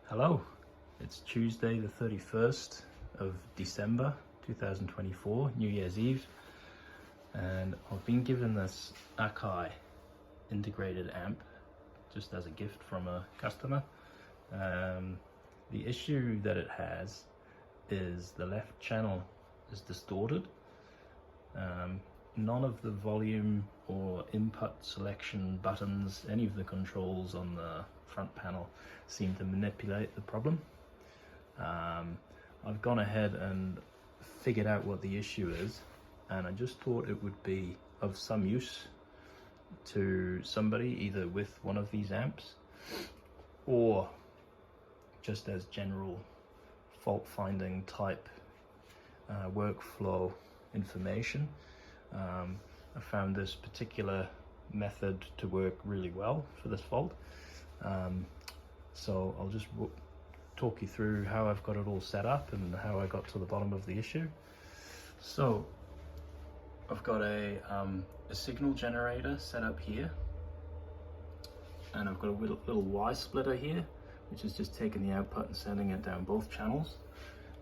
Hello, it's Tuesday the 31st of December 2024, New Year's Eve, and I've been given this Akai integrated amp just as a gift from a customer. The issue that it has is the left channel is distorted. None of the volume or input selection buttons, any of the controls on the front panel seem to manipulate the problem. I've gone ahead and figured out what the issue is, and I just thought it would be of some use to somebody either with one of these amps or just as general fault finding type workflow information. I found this particular method to work really well for this fault. So I'll just talk you through how I've got it all set up and how I got to the bottom of the issue. So I've got a signal generator set up here, and I've got a little Y splitter here, which is just taking the output and sending it down both channels,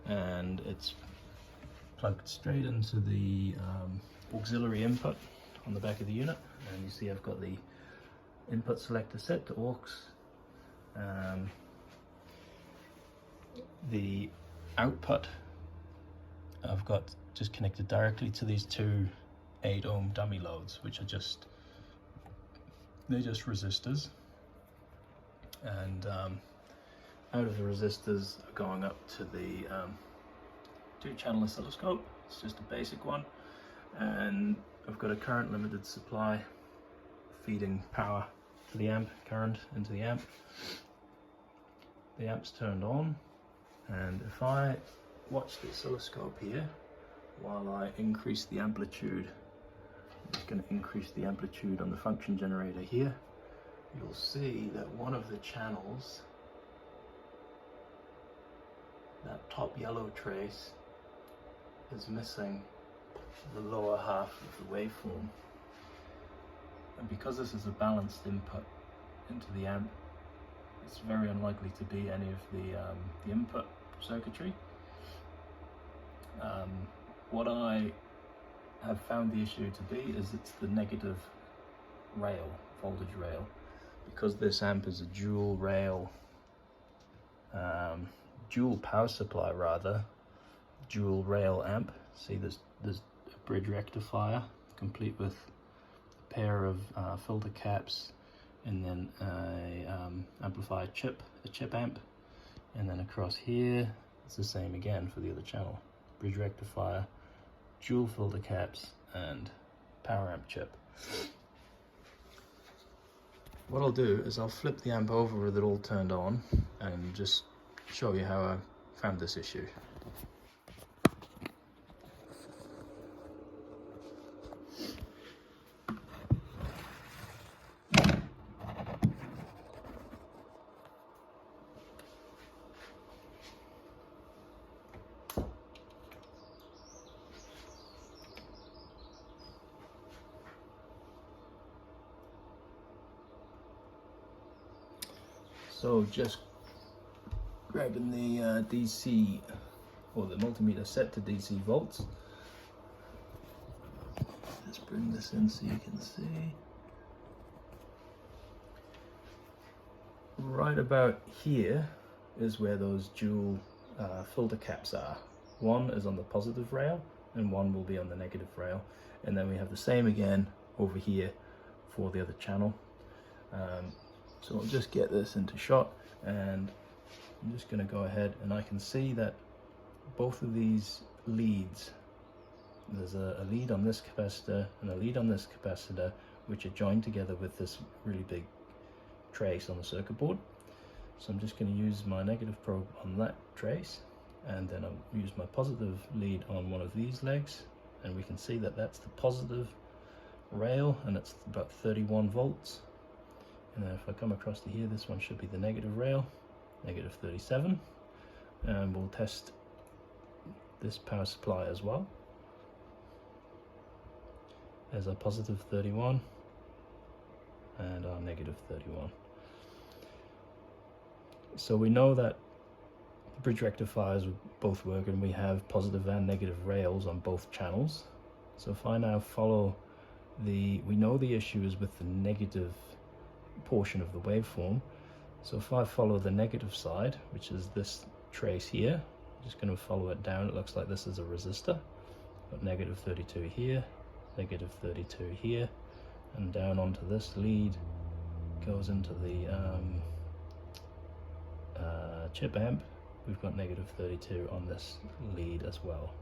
and it's plugged straight into the auxiliary input on the back of the unit. And you see I've got the input selector set to aux. The output I've got just connected directly to these two 8 ohm dummy loads, which are just resistors, and out of the resistors are going up to the 2-channel oscilloscope. It's just a basic one, and I've got a current limited supply feeding power to the amp, current into the amp. The amp's turned on, and if I watch the oscilloscope here while I increase the amplitude, I'm just going to increase the amplitude on the function generator here, you'll see that one of the channels, that top yellow trace, is missing the lower half of the waveform. And because this is a balanced input into the amp, it's very unlikely to be any of the input circuitry. What I have found the issue to be is it's the negative rail, voltage rail. Because this amp is a dual power supply rather, dual rail amp. See, there's a bridge rectifier complete with a pair of filter caps, and then a amplifier chip, a chip amp, and then across here it's the same again for the other channel. Bridge rectifier, dual filter caps, and power amp chip. What I'll do is I'll flip the amp over with it all turned on and just show you how I found this issue. So just grabbing the DC, or the multimeter set to DC volts. Let's bring this in so you can see. Right about here is where those dual filter caps are. One is on the positive rail and one will be on the negative rail. And then we have the same again over here for the other channel. So I'll just get this into shot, and I'm just going to go ahead, and I can see that both of these leads, there's a lead on this capacitor and a lead on this capacitor, which are joined together with this really big trace on the circuit board. So I'm just going to use my negative probe on that trace, and then I'll use my positive lead on one of these legs, and we can see that that's the positive rail, and it's about 31 volts. And then if I come across to here, this one should be the negative rail, negative 37. And we'll test this power supply as well. There's our positive 31 and our negative 31. So we know that the bridge rectifiers both work, and we have positive and negative rails on both channels. So if I now follow we know the issue is with the negative portion of the waveform. So if I follow the negative side, which is this trace here, I'm just going to follow it down. It looks like this is a resistor. Got negative 32 here, negative 32 here, and down onto this lead goes into the chip amp. We've got negative 32 on this lead as well.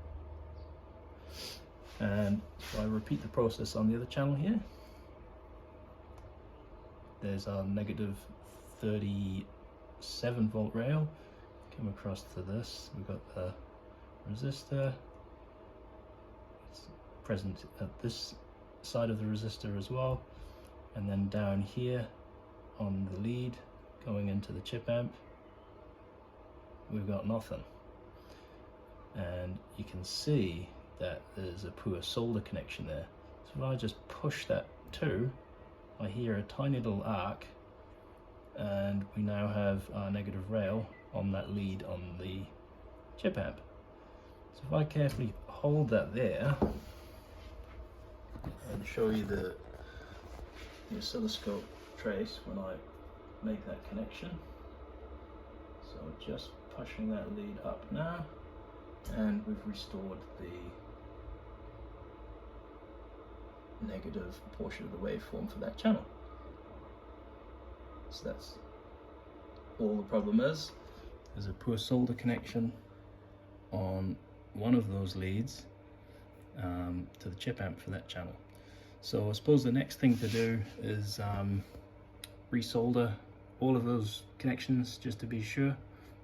And so I repeat the process on the other channel here. There's our negative 37 volt rail. Come across to this. We've got the resistor. It's present at this side of the resistor as well. And then down here on the lead going into the chip amp, we've got nothing. And you can see that there's a poor solder connection there. So if I just push that too, I hear a tiny little arc, and we now have our negative rail on that lead on the chip amp. So if I carefully hold that there and show you the oscilloscope trace when I make that connection. So just pushing that lead up now, and we've restored the negative portion of the waveform for that channel. So that's all the problem is. There's a poor solder connection on one of those leads to the chip amp for that channel. So I suppose the next thing to do is resolder all of those connections just to be sure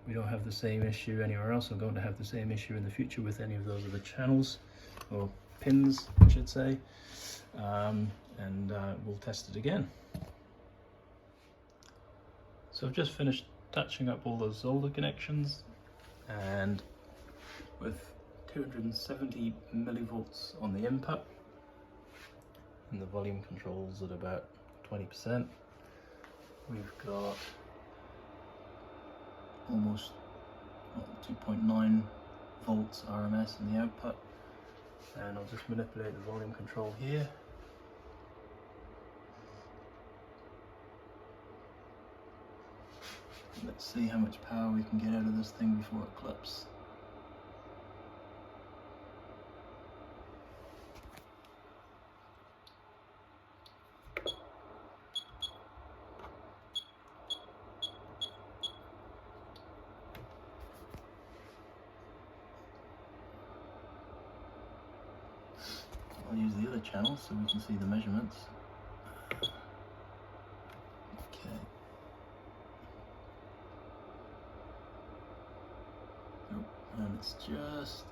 we don't have the same issue anywhere else. I'm going to have the same issue in the future with any of those other channels, or pins I should say. We'll test it again. So I've just finished touching up all those solder connections, and with 270 millivolts on the input and the volume controls at about 20%, we've got almost 2.9 volts RMS in the output. And I'll just manipulate the volume control here. Let's see how much power we can get out of this thing before it clips. I'll use the other channel so we can see the measurements. Okay. Oh, and it's just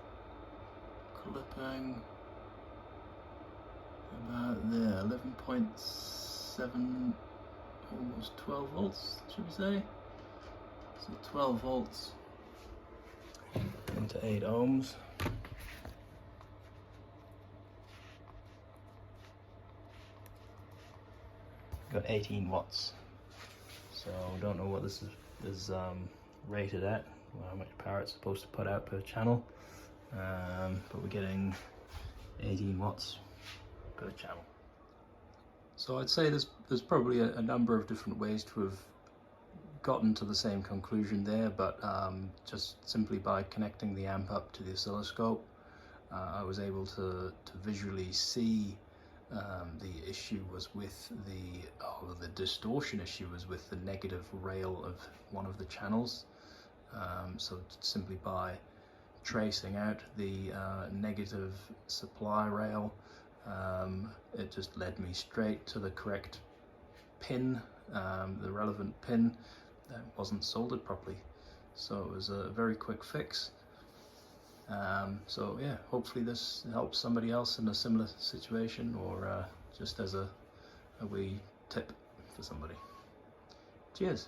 clipping about there, 11.7, almost 12 volts, should we say? So 12 volts into 8 ohms. Got 18 watts. So don't know what this is rated at, how much power it's supposed to put out per channel, but we're getting 18 watts per channel. So I'd say there's probably a number of different ways to have gotten to the same conclusion there, but just simply by connecting the amp up to the oscilloscope, I was able to visually see the issue was with the distortion issue was with the negative rail of one of the channels. So simply by tracing out the negative supply rail, it just led me straight to the correct pin, the relevant pin that wasn't soldered properly. So it was a very quick fix. So yeah, hopefully this helps somebody else in a similar situation, or just as a wee tip for somebody. Cheers.